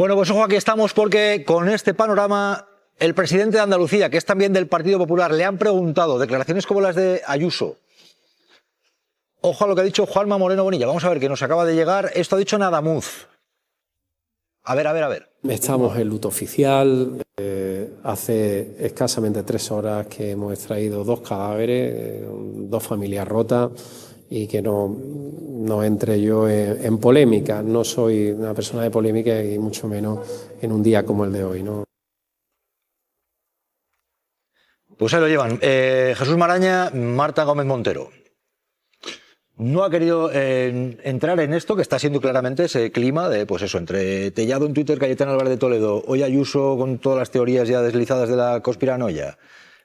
Bueno, pues ojo, aquí estamos porque con este panorama el presidente de Andalucía, que es también del Partido Popular, le han preguntado declaraciones como las de Ayuso. Ojo a lo que ha dicho Juanma Moreno Bonilla. Vamos a ver, que nos acaba de llegar. Esto ha dicho Nadamuz. A ver. Estamos en luto oficial. Hace escasamente 3 horas que hemos extraído 2 cadáveres, 2 familias rotas, y que no entre yo en polémica. No soy una persona de polémica y mucho menos en un día como el de hoy, ¿no? Pues ahí lo llevan. Jesús Maraña, Marta Gómez Montero. No ha querido entrar en esto que está siendo claramente ese clima de, pues eso, entre Tellado en Twitter, Cayetano Álvarez de Toledo, hoy Ayuso con todas las teorías ya deslizadas de la conspiranoia.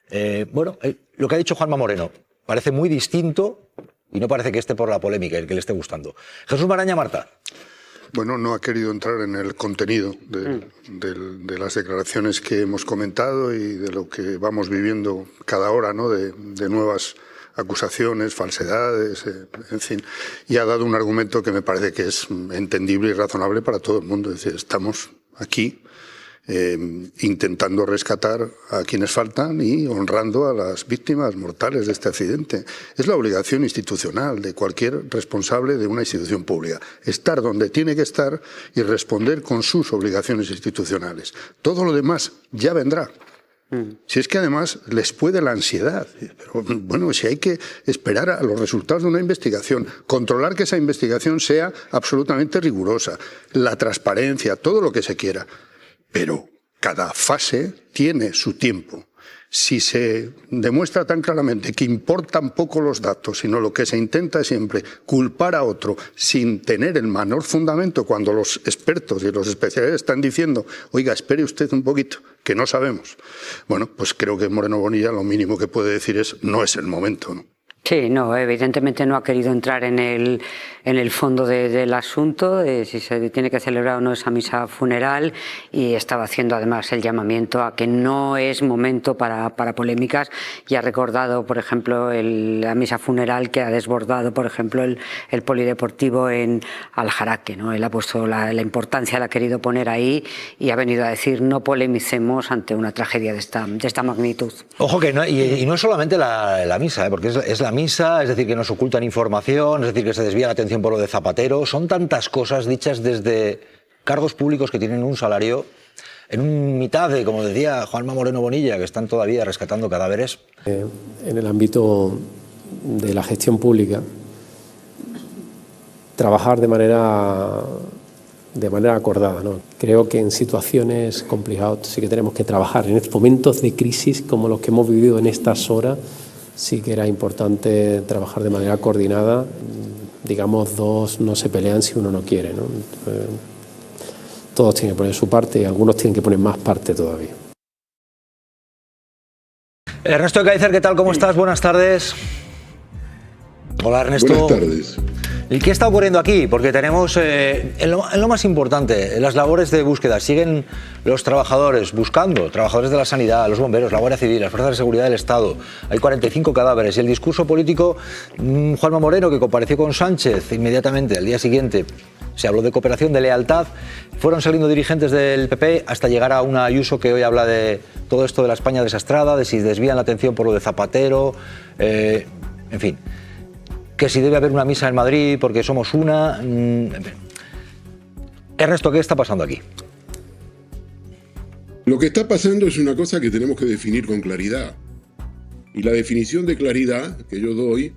Lo que ha dicho Juanma Moreno parece muy distinto y no parece que esté por la polémica, el que le esté gustando. Jesús Maraña, Marta. Bueno, no ha querido entrar en el contenido de las declaraciones que hemos comentado y de lo que vamos viviendo cada hora, ¿no? De nuevas acusaciones, falsedades, en fin. Y ha dado un argumento que me parece que es entendible y razonable para todo el mundo. Es decir, estamos aquí intentando rescatar a quienes faltan y honrando a las víctimas mortales de este accidente. Es la obligación institucional de cualquier responsable de una institución pública. Estar donde tiene que estar y responder con sus obligaciones institucionales. Todo lo demás ya vendrá. Si es que además les puede la ansiedad. Pero bueno, si hay que esperar a los resultados de una investigación, controlar que esa investigación sea absolutamente rigurosa, la transparencia, todo lo que se quiera. Pero cada fase tiene su tiempo. Si se demuestra tan claramente que importan poco los datos, sino lo que se intenta es siempre culpar a otro sin tener el menor fundamento, cuando los expertos y los especialistas están diciendo, oiga, espere usted un poquito, que no sabemos. Bueno, pues creo que Moreno Bonilla lo mínimo que puede decir es, no es el momento, ¿no? Sí, no, evidentemente no ha querido entrar en el fondo del asunto, de si se tiene que celebrar o no esa misa funeral, y estaba haciendo además el llamamiento a que no es momento para polémicas, y ha recordado, por ejemplo, la misa funeral que ha desbordado, por ejemplo, el polideportivo en Aljaraque, ¿no? Él ha puesto la importancia, la ha querido poner ahí, y ha venido a decir no polemicemos ante una tragedia de esta magnitud. Ojo que no, y no es solamente la misa, porque es la misa, es decir, que nos ocultan información, es decir, que se desvía la atención por lo de Zapatero. Son tantas cosas dichas desde cargos públicos que tienen un salario en mitad de, como decía Juanma Moreno Bonilla, que están todavía rescatando cadáveres. En el ámbito de la gestión pública, trabajar de manera acordada, ¿no? Creo que en situaciones complicadas sí que tenemos que trabajar. En estos momentos de crisis como los que hemos vivido en estas horas, sí que era importante trabajar de manera coordinada. Digamos, dos no se pelean si uno no quiere, ¿no? Todos tienen que poner su parte y algunos tienen que poner más parte todavía. Ernesto de Kaiser, ¿qué tal? ¿Cómo estás? Buenas tardes. Hola, Ernesto. Buenas tardes. ¿Y qué está ocurriendo aquí? Porque tenemos, en lo más importante, en las labores de búsqueda, siguen los trabajadores buscando, trabajadores de la sanidad, los bomberos, la Guardia Civil, las fuerzas de seguridad del Estado. Hay 45 cadáveres y el discurso político, Juanma Moreno, que compareció con Sánchez inmediatamente al día siguiente, se habló de cooperación, de lealtad, fueron saliendo dirigentes del PP hasta llegar a una Ayuso que hoy habla de todo esto de la España desastrada, de si desvían la atención por lo de Zapatero, en fin, que si debe haber una misa en Madrid porque somos una. Ernesto, ¿qué está pasando aquí? Lo que está pasando es una cosa que tenemos que definir con claridad. Y la definición de claridad que yo doy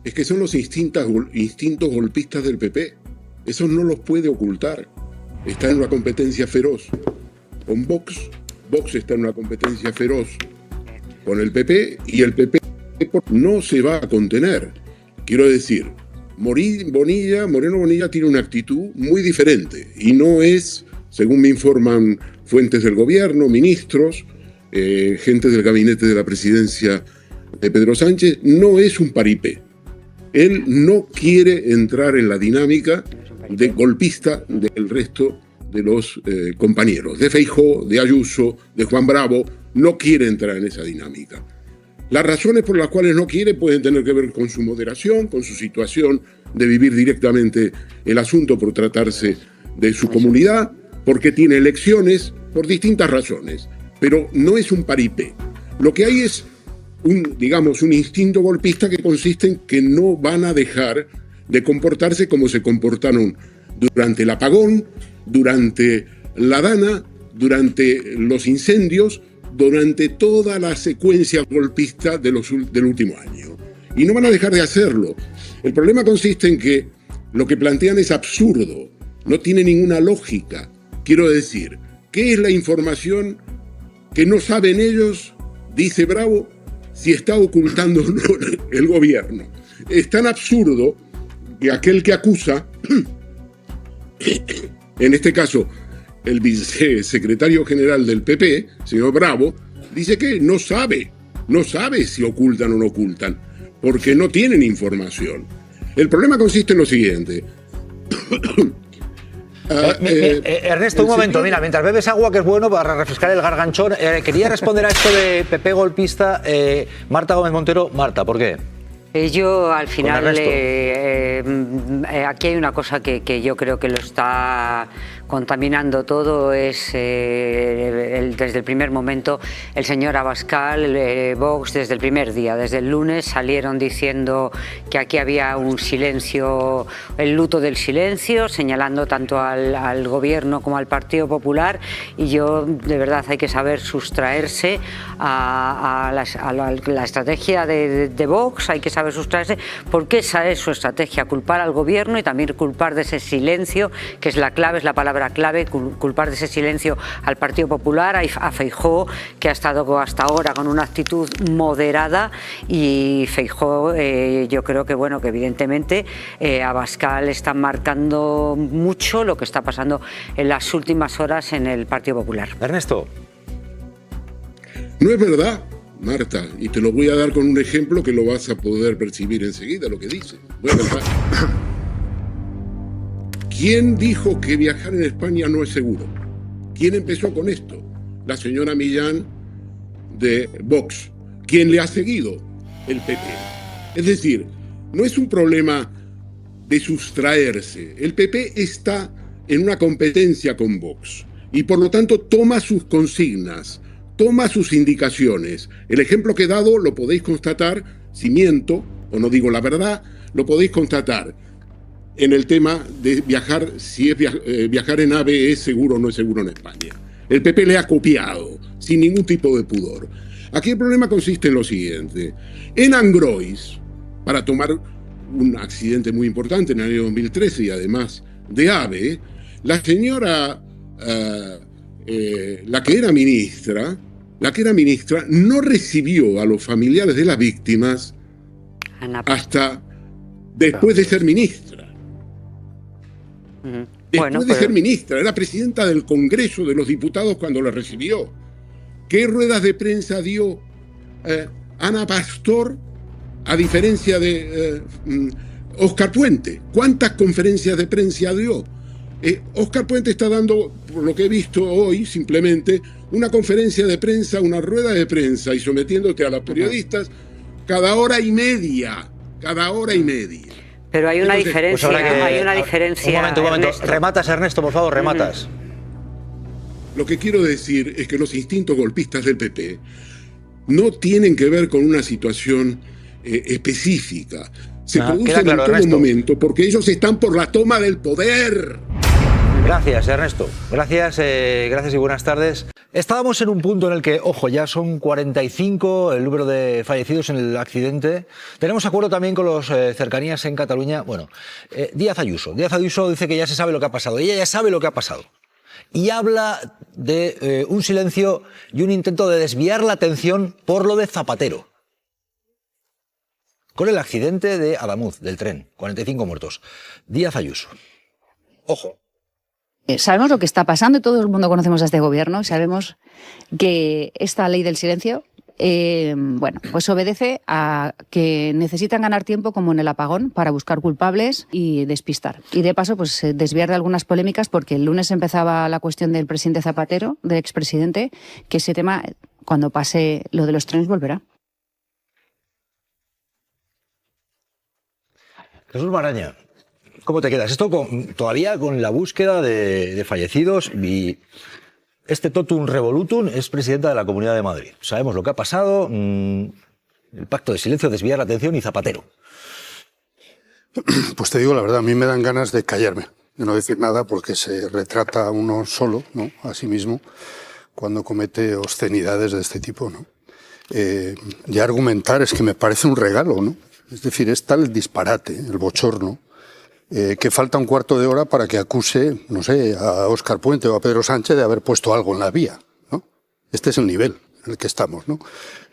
es que son los instintos golpistas del PP. Esos no los puede ocultar. Está en una competencia feroz con Vox. Vox está en una competencia feroz con el PP y el PP no se va a contener. Quiero decir, Moreno Bonilla tiene una actitud muy diferente y no es, según me informan fuentes del gobierno, ministros, gente del gabinete de la presidencia de Pedro Sánchez, no es un paripé. Él no quiere entrar en la dinámica de golpista del resto de los compañeros, de Feijóo, de Ayuso, de Juan Bravo, no quiere entrar en esa dinámica. Las razones por las cuales no quiere pueden tener que ver con su moderación, con su situación de vivir directamente el asunto por tratarse de su comunidad, porque tiene elecciones por distintas razones, pero no es un paripé. Lo que hay es un instinto golpista que consiste en que no van a dejar de comportarse como se comportaron durante el apagón, durante la Dana, durante los incendios, durante toda la secuencia golpista del último año. Y no van a dejar de hacerlo. El problema consiste en que lo que plantean es absurdo, no tiene ninguna lógica. Quiero decir, ¿qué es la información que no saben ellos, dice Bravo, si está ocultando o no el gobierno? Es tan absurdo que aquel que acusa, en este caso el vicesecretario general del PP, señor Bravo, dice que no sabe si ocultan o no ocultan, porque no tienen información. El problema consiste en lo siguiente. Ernesto, un momento, mira, mientras bebes agua, que es bueno para refrescar el garganchón, quería responder a esto de PP golpista, Marta Gómez Montero. Marta, ¿por qué? Yo al final, aquí hay una cosa que yo creo que lo está contaminando todo, es desde el primer momento el señor Abascal, Vox, desde el primer día, desde el lunes salieron diciendo que aquí había un silencio, el luto del silencio, señalando tanto al gobierno como al Partido Popular, y yo de verdad hay que saber sustraerse a la estrategia de Vox, hay que saber sustraerse, porque esa es su estrategia, culpar al gobierno y también culpar de ese silencio, que es la clave, es la palabra clave, culpar de ese silencio al Partido Popular, a Feijóo, que ha estado hasta ahora con una actitud moderada, y Feijóo, yo creo que bueno, que evidentemente Abascal está marcando mucho lo que está pasando en las últimas horas en el Partido Popular. Ernesto. No es verdad, Marta, y te lo voy a dar con un ejemplo que lo vas a poder percibir enseguida, lo que dice. Bueno, ¿quién dijo que viajar en España no es seguro? ¿Quién empezó con esto? La señora Millán de Vox. ¿Quién le ha seguido? El PP. Es decir, no es un problema de sustraerse. El PP está en una competencia con Vox y por lo tanto toma sus consignas, toma sus indicaciones. El ejemplo que he dado lo podéis constatar, si miento o no digo la verdad, lo podéis constatar en el tema de viajar, si es viajar en AVE es seguro o no es seguro en España. El PP le ha copiado, sin ningún tipo de pudor. Aquí el problema consiste en lo siguiente. En Angrois, para tomar un accidente muy importante en el año 2013 y además de AVE, la señora, la que era ministra, no recibió a los familiares de las víctimas hasta después de ser ministra. Después de ser ministra, era presidenta del Congreso de los Diputados cuando la recibió. ¿Qué ruedas de prensa dio Ana Pastor a diferencia de Óscar Puente? ¿Cuántas conferencias de prensa dio? Óscar Puente está dando, por lo que he visto hoy, simplemente una conferencia de prensa, una rueda de prensa y sometiéndote a los periodistas cada hora y media. Pero hay una diferencia, hay una diferencia. Un momento. Ernesto. Rematas, Ernesto, por favor, rematas. Lo que quiero decir es que los instintos golpistas del PP no tienen que ver con una situación específica. Se producen en todo Ernesto. momento porque ellos están por la toma del poder. Gracias, Ernesto. Gracias y buenas tardes. Estábamos en un punto en el que, ojo, ya son 45 el número de fallecidos en el accidente. Tenemos acuerdo también con los cercanías en Cataluña. Bueno, Díaz Ayuso dice que ya se sabe lo que ha pasado. Ella ya sabe lo que ha pasado. Y habla de un silencio y un intento de desviar la atención por lo de Zapatero. Con el accidente de Adamuz, del tren, 45 muertos. Díaz Ayuso. Ojo. Sabemos lo que está pasando y todo el mundo conocemos a este gobierno. Sabemos que esta ley del silencio, pues obedece a que necesitan ganar tiempo como en el apagón para buscar culpables y despistar. Y de paso, pues desviar de algunas polémicas porque el lunes empezaba la cuestión del presidente Zapatero, del expresidente, que ese tema, cuando pase lo de los trenes, volverá. Jesús Maraña, ¿Cómo te quedas? Esto todavía con la búsqueda de fallecidos y este totum revolutum es presidenta de la Comunidad de Madrid. Sabemos lo que ha pasado, el pacto de silencio, desviar la atención y Zapatero. Pues te digo la verdad, a mí me dan ganas de callarme, de no decir nada, porque se retrata a uno solo, ¿no?, a sí mismo, cuando comete obscenidades de este tipo, ¿no? Ya argumentar es que me parece un regalo, ¿no? Es decir, es tal el disparate, el bochorno, que falta un cuarto de hora para que acuse, no sé, a Óscar Puente o a Pedro Sánchez de haber puesto algo en la vía, ¿no? Este es el nivel en el que estamos, ¿no?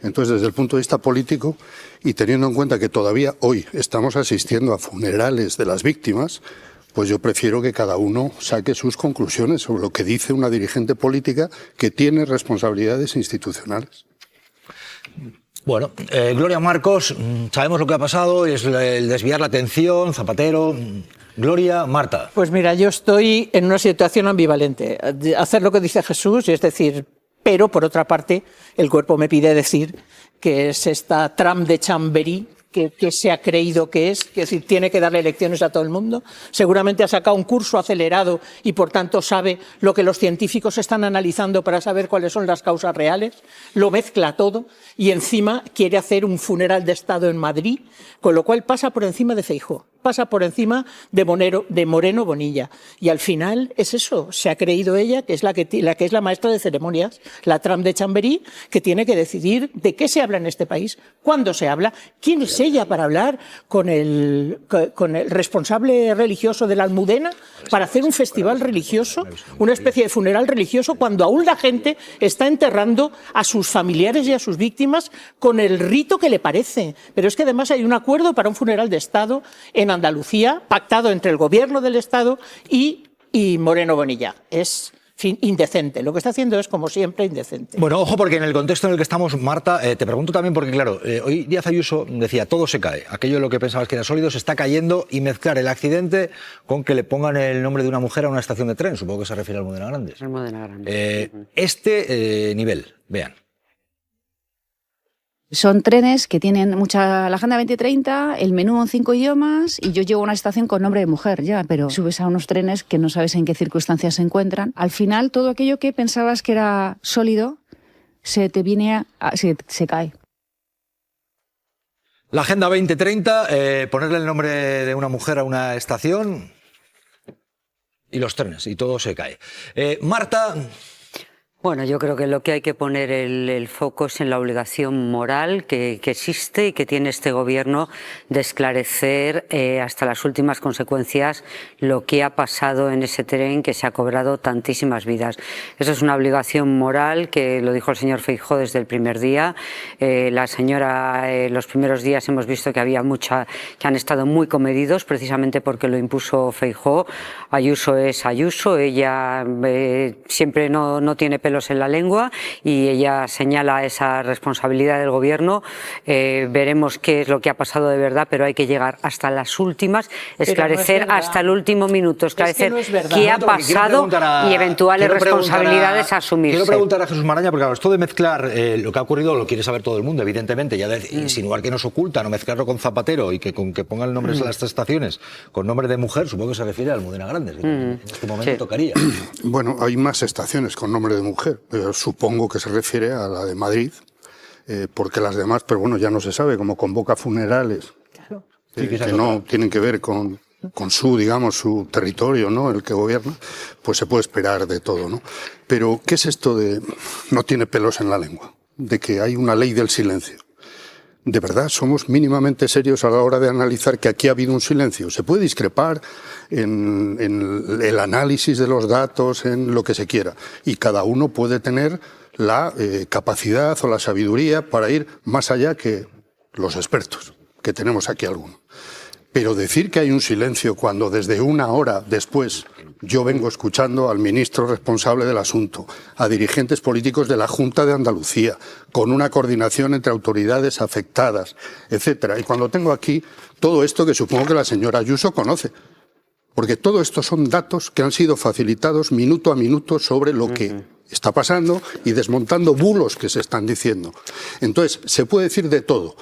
Entonces, desde el punto de vista político, y teniendo en cuenta que todavía hoy estamos asistiendo a funerales de las víctimas, pues yo prefiero que cada uno saque sus conclusiones sobre lo que dice una dirigente política que tiene responsabilidades institucionales. Bueno, Gloria Marcos, sabemos lo que ha pasado, es el desviar la atención, Zapatero. Gloria, Marta. Pues mira, yo estoy en una situación ambivalente. Hacer lo que dice Jesús, es decir, pero por otra parte, el cuerpo me pide decir que es esta Trump de Chamberí que se ha creído que es decir, tiene que darle lecciones a todo el mundo. Seguramente ha sacado un curso acelerado y por tanto sabe lo que los científicos están analizando para saber cuáles son las causas reales, lo mezcla todo y encima quiere hacer un funeral de Estado en Madrid, con lo cual pasa por encima de Feijóo, pasa por encima de Moreno Bonilla. Y al final es eso, se ha creído ella que es la que es la maestra de ceremonias, la Trump de Chamberí, que tiene que decidir de qué se habla en este país, cuándo se habla, quién es ella para hablar con el responsable religioso de la Almudena para hacer un festival religioso, una especie de funeral religioso, cuando aún la gente está enterrando a sus familiares y a sus víctimas con el rito que le parece. Pero es que además hay un acuerdo para un funeral de Estado en Andalucía, pactado entre el gobierno del Estado y Moreno Bonilla. Es indecente. Lo que está haciendo es, como siempre, indecente. Bueno, ojo, porque en el contexto en el que estamos, Marta, te pregunto también porque, claro, hoy Díaz Ayuso decía, todo se cae. Aquello de lo que pensabas que era sólido se está cayendo y mezclar el accidente con que le pongan el nombre de una mujer a una estación de tren. Supongo que se refiere al Almudena Grandes. Almudena Grandes. Este nivel, vean. Son trenes que tienen la Agenda 2030, el menú en 5 idiomas y yo llego a una estación con nombre de mujer ya, pero subes a unos trenes que no sabes en qué circunstancias se encuentran. Al final, todo aquello que pensabas que era sólido se cae. La Agenda 2030, ponerle el nombre de una mujer a una estación y los trenes, y todo se cae. Marta. Bueno, yo creo que lo que hay que poner el foco es en la obligación moral que existe y que tiene este gobierno de esclarecer hasta las últimas consecuencias lo que ha pasado en ese tren que se ha cobrado tantísimas vidas. Eso es una obligación moral que lo dijo el señor Feijóo desde el primer día. La señora, los primeros días hemos visto que había que han estado muy comedidos precisamente porque lo impuso Feijóo. Ayuso es Ayuso, ella siempre no tiene pelos en la lengua y ella señala esa responsabilidad del gobierno. Veremos qué es lo que ha pasado de verdad, pero hay que llegar hasta las últimas, esclarecer hasta el último minuto, esclarecer qué ha pasado y eventuales responsabilidades a asumirse. Quiero preguntar a Jesús Maraña, porque claro, esto de mezclar lo que ha ocurrido lo quiere saber todo el mundo, evidentemente, ya de insinuar que nos ocultan o mezclarlo con Zapatero y que ponga el nombre de las estaciones con nombre de mujer, supongo que se refiere a Almudena Grandes, que en este momento tocaría. Bueno, hay más estaciones con nombre de mujer. Supongo que se refiere a la de Madrid, porque las demás, pero bueno, ya no se sabe, como convoca funerales que no tienen que ver con su territorio, ¿no?, el que gobierna, pues se puede esperar de todo, ¿no? Pero, ¿qué es esto de no tiene pelos en la lengua? De que hay una ley del silencio. ¿De verdad somos mínimamente serios a la hora de analizar que aquí ha habido un silencio? Se puede discrepar en el análisis de los datos, en lo que se quiera, y cada uno puede tener la capacidad o la sabiduría para ir más allá que los expertos, que tenemos aquí algunos. Pero decir que hay un silencio cuando desde una hora después yo vengo escuchando al ministro responsable del asunto, a dirigentes políticos de la Junta de Andalucía, con una coordinación entre autoridades afectadas, etcétera. Y cuando tengo aquí todo esto que supongo que la señora Ayuso conoce, porque todo esto son datos que han sido facilitados minuto a minuto sobre lo que está pasando y desmontando bulos que se están diciendo. Entonces, se puede decir de todo,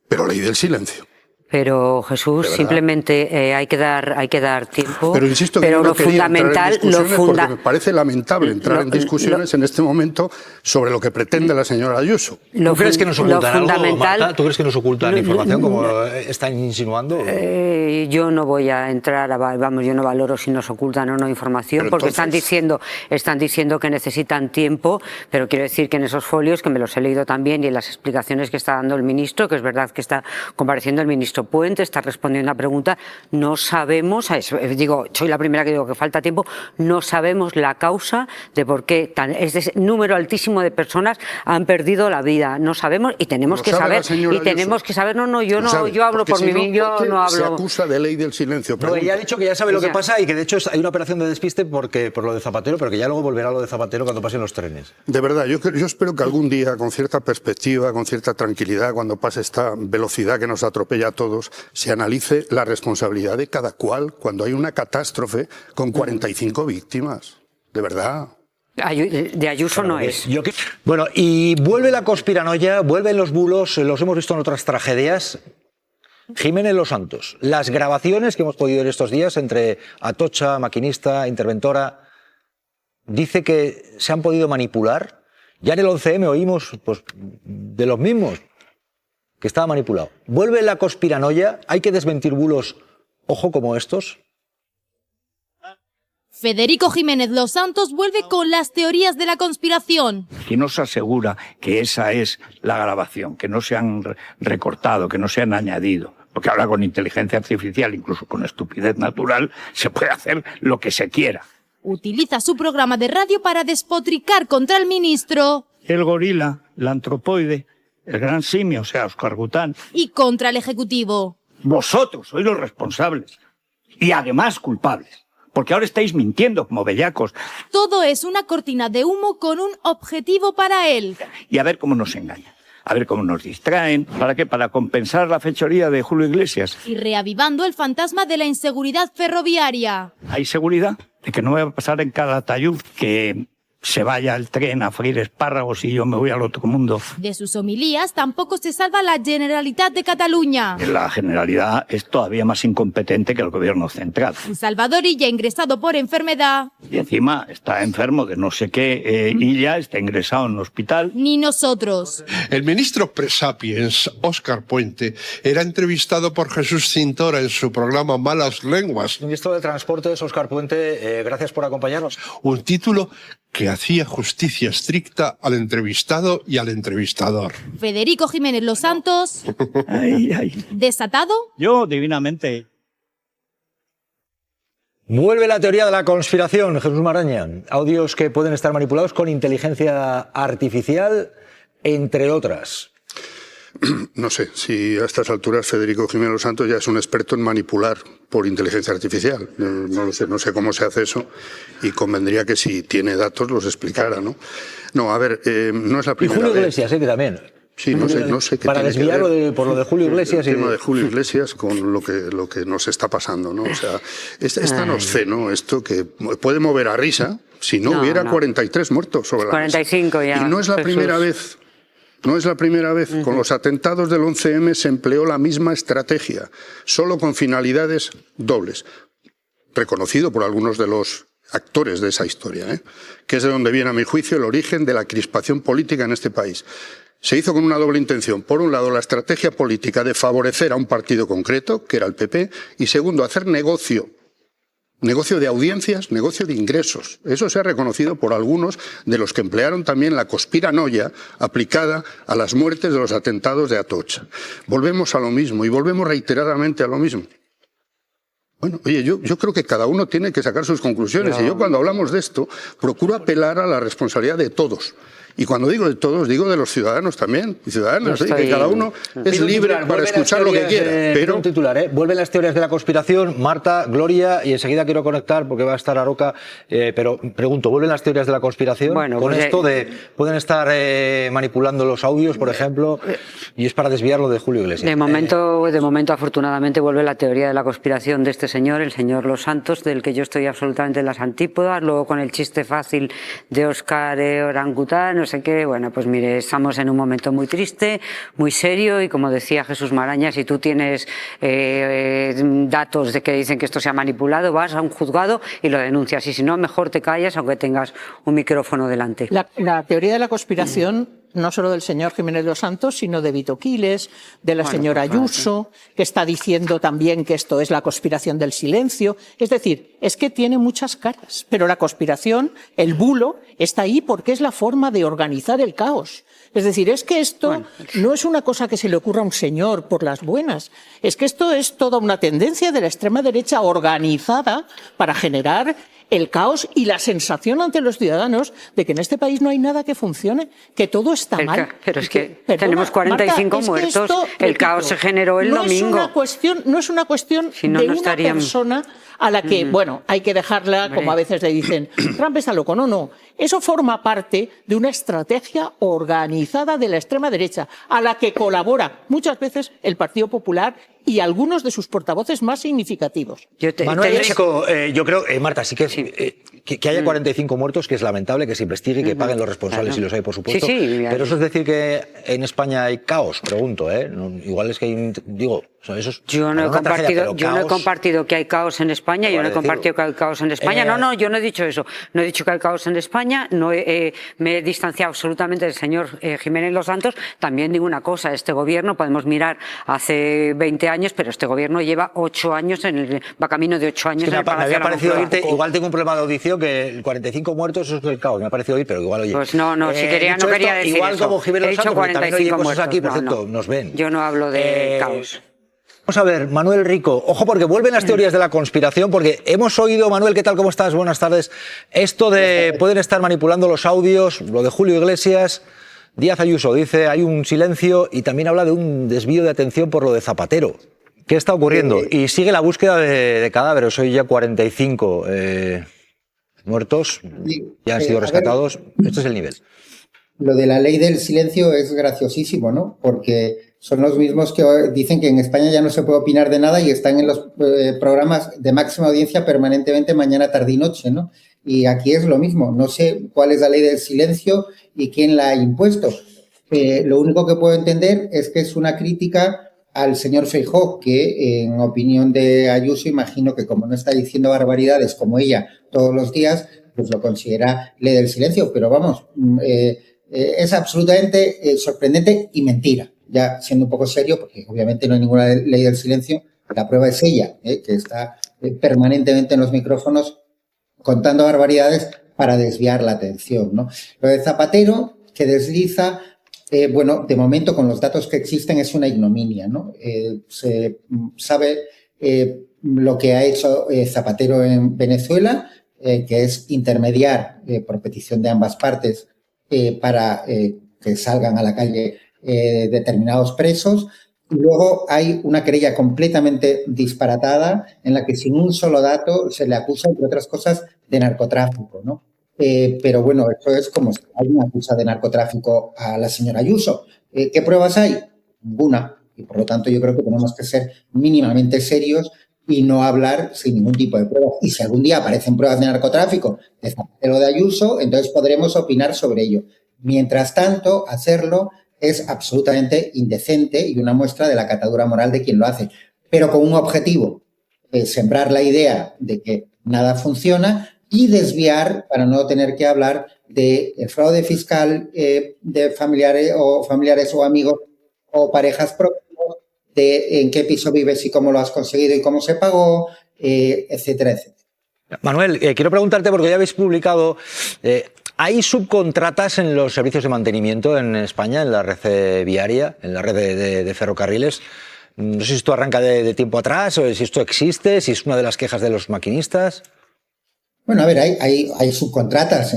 pero ley del silencio. Pero Jesús, simplemente hay que dar tiempo. Pero insisto que pero yo no lo quería fundamental, entrar en discusiones porque me parece lamentable entrar en discusiones en este momento sobre lo que pretende la señora Ayuso. ¿Tú crees que nos ocultan algo, Marta? ¿Tú crees que nos ocultan información como están insinuando? Yo no voy a entrar, yo no valoro si nos ocultan o no información, Pero porque entonces... están diciendo que necesitan tiempo, pero quiero decir que en esos folios, que me los he leído también, y en las explicaciones que está dando el ministro, que es verdad que está compareciendo el ministro Puente, está respondiendo a una pregunta, no sabemos, soy la primera que digo que falta tiempo, no sabemos la causa de por qué ese número altísimo de personas han perdido la vida, no sabemos y tenemos que saber, yo hablo por mí, yo no hablo. Se acusa de ley del silencio. No, ella ha dicho que ya sabe lo que pasa y que de hecho hay una operación de despiste por lo de Zapatero, pero que ya luego volverá lo de Zapatero cuando pasen los trenes. De verdad, yo espero que algún día, con cierta perspectiva, con cierta tranquilidad, cuando pase esta velocidad que nos atropella a todos, se analice la responsabilidad de cada cual cuando hay una catástrofe con 45 víctimas. De verdad. De Ayuso no es. Bueno, y vuelve la conspiranoia, vuelven los bulos, los hemos visto en otras tragedias. Jiménez Los Santos, las grabaciones que hemos podido ver estos días entre Atocha, maquinista, interventora, dice que se han podido manipular. Ya en el 11M oímos de los mismos que estaba manipulado. ¿Vuelve la conspiranoia? ¿Hay que desmentir bulos, ojo, como estos? Federico Jiménez Los Santos vuelve con las teorías de la conspiración. ¿Quién nos asegura que esa es la grabación, que no se han recortado, que no se han añadido? Porque ahora con inteligencia artificial, incluso con estupidez natural, se puede hacer lo que se quiera. Utiliza su programa de radio para despotricar contra el ministro. El gorila, la antropoide, el gran simio, o sea, Oscar y contra el Ejecutivo. Vosotros sois los responsables y además culpables, porque ahora estáis mintiendo como bellacos. Todo es una cortina de humo con un objetivo para él. Y a ver cómo nos engañan, a ver cómo nos distraen. ¿Para qué? Para compensar la fechoría de Julio Iglesias. Y reavivando el fantasma de la inseguridad ferroviaria. ¿Hay seguridad? De que no va a pasar en Calatayud que se vaya el tren a freír espárragos y yo me voy al otro mundo. De sus homilías tampoco se salva la Generalitat de Cataluña. La Generalidad es todavía más incompetente que el gobierno central. Salvador Illa, ingresado por enfermedad. Y encima está enfermo de no sé qué, Illa está ingresado en un hospital. Ni nosotros. El ministro presapiens, Óscar Puente, era entrevistado por Jesús Cintora en su programa Malas Lenguas. Ministro de Transportes, Óscar Puente, gracias por acompañarnos. Un título que hacía justicia estricta al entrevistado y al entrevistador. Federico Jiménez Los Santos. ¿Desatado? Yo, divinamente. Vuelve la teoría de la conspiración, Jesús Maraña. Audios que pueden estar manipulados con inteligencia artificial, entre otras. No sé, si a estas alturas Federico Jiménez Los Santos ya es un experto en manipular por inteligencia artificial. No lo sé, no sé cómo se hace eso y convendría que si tiene datos los explicara, ¿no? No, a ver, no es la primera vez. Y Julio Iglesias, que también. Sí, no sé qué para tiene desviarlo que ver por lo de Julio Iglesias. El tema de Julio Iglesias con lo que nos está pasando, ¿no? O sea, es tan obsceno esto que puede mover a risa si no hubiera 43 muertos sobre la 45 mesa. ya. Y no es la primera vez. No es la primera vez. Con los atentados del 11M se empleó la misma estrategia, solo con finalidades dobles. Reconocido por algunos de los actores de esa historia, que es de donde viene, a mi juicio, el origen de la crispación política en este país. Se hizo con una doble intención. Por un lado, la estrategia política de favorecer a un partido concreto, que era el PP, y segundo, hacer negocio de audiencias, negocio de ingresos. Eso se ha reconocido por algunos de los que emplearon también la conspiranoia aplicada a las muertes de los atentados de Atocha. Volvemos a lo mismo y volvemos reiteradamente a lo mismo. Bueno, oye, yo creo que cada uno tiene que sacar sus conclusiones y yo cuando hablamos de esto procuro apelar a la responsabilidad de todos. Y cuando digo de todos, digo de los ciudadanos también, y ciudadanas, que cada uno es libre para escuchar lo que quiera. Pero un titular, vuelven las teorías de la conspiración, Marta, Gloria, y enseguida quiero conectar porque va a estar Aroca, pero pregunto, ¿vuelven las teorías de la conspiración? Bueno, con pues esto de, pueden estar manipulando los audios, por ejemplo, y es para desviarlo de Julio Iglesias. De momento, afortunadamente, vuelve la teoría de la conspiración de este señor, el señor Los Santos, del que yo estoy absolutamente en las antípodas, luego con el chiste fácil de Óscar Orangután, sé qué. Bueno, pues mire, estamos en un momento muy triste, muy serio, y como decía Jesús Maraña, si tú tienes datos de que dicen que esto se ha manipulado, vas a un juzgado y lo denuncias, y si no, mejor te callas aunque tengas un micrófono delante. La teoría de la conspiración, no solo del señor Jiménez Los Santos, sino de Vito Quiles, de la señora Ayuso, que está diciendo también que esto es la conspiración del silencio. Es decir, es que tiene muchas caras, pero la conspiración, el bulo, está ahí porque es la forma de organizar el caos. Es decir, es que esto no es una cosa que se le ocurra a un señor por las buenas, es que esto es toda una tendencia de la extrema derecha organizada para generar el caos y la sensación ante los ciudadanos de que en este país no hay nada que funcione, que todo está mal. Pero es que tenemos 45 Marta, muertos, el caos se generó el domingo. No es una cuestión si no, de no una persona a la que, bueno, hay que dejarla, como a veces le dicen, Trump está loco. No, no. Eso forma parte de una estrategia organizada de la extrema derecha, a la que colabora muchas veces el Partido Popular y algunos de sus portavoces más significativos. Manuel Rico, yo creo, Marta, sí que haya 45 muertos, que es lamentable, que se investigue y que paguen los responsables, si los hay, por supuesto. Pero eso es decir que en España hay caos, pregunto, ¿eh? Igual es que hay, digo, eso es yo no he compartido que hay caos en España, yo no he compartido que hay caos en España. No, yo no he dicho eso. No he dicho que hay caos en España, me he distanciado absolutamente del señor Jiménez Los Santos. También digo una cosa, este gobierno, podemos mirar hace 20 años, pero este gobierno lleva 8 años, va camino de 8 años. Es que en el Palacio me había parecido de la oírte, igual tengo un problema de audición, que 45 muertos eso es el caos, me ha parecido oír, pero igual oye. Pues no, si quería, no quería decir igual eso. Como Jiménez Los Santos, también oye cosas muertos. aquí, por cierto, nos ven. Yo no hablo de caos. Vamos a ver, Manuel Rico, ojo porque vuelven las teorías de la conspiración, porque hemos oído, Manuel, ¿qué tal? ¿Cómo estás? Buenas tardes. Esto de pueden estar manipulando los audios, lo de Julio Iglesias, Díaz Ayuso dice hay un silencio y también habla de un desvío de atención por lo de Zapatero. ¿Qué está ocurriendo? Y sigue la búsqueda de cadáveres, hoy ya 45 muertos, ya han sido rescatados. Este es el nivel. Lo de la ley del silencio es graciosísimo, ¿no? Porque son los mismos que dicen que en España ya no se puede opinar de nada y están en los programas de máxima audiencia permanentemente mañana, tarde y noche, ¿no? Y aquí es lo mismo. No sé cuál es la ley del silencio y quién la ha impuesto. Lo único que puedo entender es que es una crítica al señor Feijóo, que en opinión de Ayuso, imagino que como no está diciendo barbaridades como ella todos los días, pues lo considera ley del silencio. Pero vamos, es absolutamente sorprendente y mentira. Ya siendo un poco serio, porque obviamente no hay ninguna ley del silencio, la prueba es ella, que está permanentemente en los micrófonos contando barbaridades para desviar la atención, ¿no? Lo de Zapatero, que desliza, bueno, de momento con los datos que existen es una ignominia, ¿no? Se sabe lo que ha hecho Zapatero en Venezuela, que es intermediar por petición de ambas partes para que salgan a la calle determinados presos. Y luego hay una querella completamente disparatada en la que sin un solo dato se le acusa, entre otras cosas, de narcotráfico, ¿no? Pero bueno, esto es como si alguien acusa de narcotráfico a la señora Ayuso. ¿Qué pruebas hay? Ninguna. Y por lo tanto yo creo que tenemos que ser mínimamente serios y no hablar sin ningún tipo de pruebas. Y si algún día aparecen pruebas de narcotráfico de Zapatero de Ayuso, entonces podremos opinar sobre ello. Mientras tanto, hacerlo es absolutamente indecente y una muestra de la catadura moral de quien lo hace, pero con un objetivo, sembrar la idea de que nada funciona y desviar para no tener que hablar de fraude fiscal de familiares o amigos o parejas próximas, de en qué piso vives y cómo lo has conseguido y cómo se pagó, etcétera, etcétera. Manuel, quiero preguntarte, porque ya habéis publicado... ¿Hay subcontratas en los servicios de mantenimiento en España, en la red viaria, en la red de ferrocarriles? No sé si esto arranca de tiempo atrás o si esto existe, si es una de las quejas de los maquinistas. Bueno, a ver, hay subcontratas.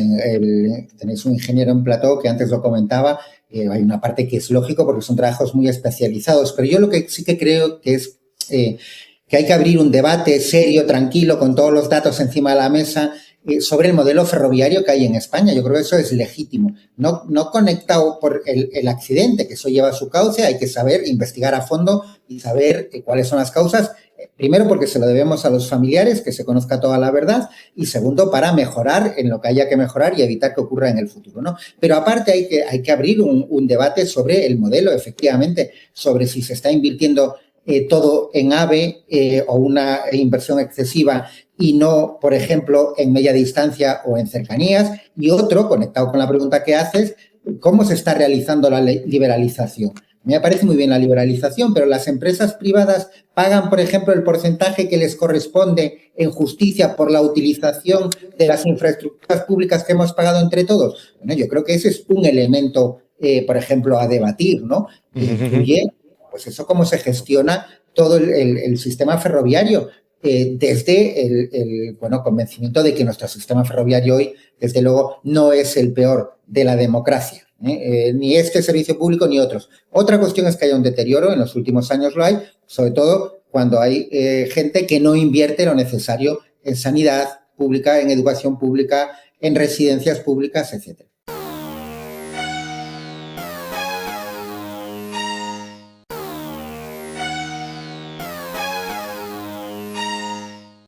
Tenéis un ingeniero en plató que antes lo comentaba. Hay una parte que es lógico porque son trabajos muy especializados. Pero yo lo que sí que creo que es que hay que abrir un debate serio, tranquilo, con todos los datos encima de la mesa, sobre el modelo ferroviario que hay en España. Yo creo que eso es legítimo. No conectado por el accidente, que eso lleva su cauce, hay que saber investigar a fondo y saber cuáles son las causas Primero, porque se lo debemos a los familiares, que se conozca toda la verdad, y segundo, para mejorar en lo que haya que mejorar y evitar que ocurra en el futuro, ¿no? Pero aparte hay que abrir un debate sobre el modelo, efectivamente, sobre si se está invirtiendo todo en AVE o una inversión excesiva y no, por ejemplo, en media distancia o en cercanías. Y otro, conectado con la pregunta que haces, ¿cómo se está realizando la liberalización? A mí me parece muy bien la liberalización, pero las empresas privadas pagan, por ejemplo, el porcentaje que les corresponde en justicia por la utilización de las infraestructuras públicas que hemos pagado entre todos. Bueno, yo creo que ese es un elemento, por ejemplo, a debatir, ¿no? Que incluye, pues eso, cómo se gestiona todo el sistema ferroviario, desde el convencimiento de que nuestro sistema ferroviario hoy, desde luego, no es el peor de la democracia. Ni este servicio público ni otros. Otra cuestión es que haya un deterioro, en los últimos años lo hay, sobre todo cuando hay gente que no invierte lo necesario en sanidad pública, en educación pública, en residencias públicas, etcétera.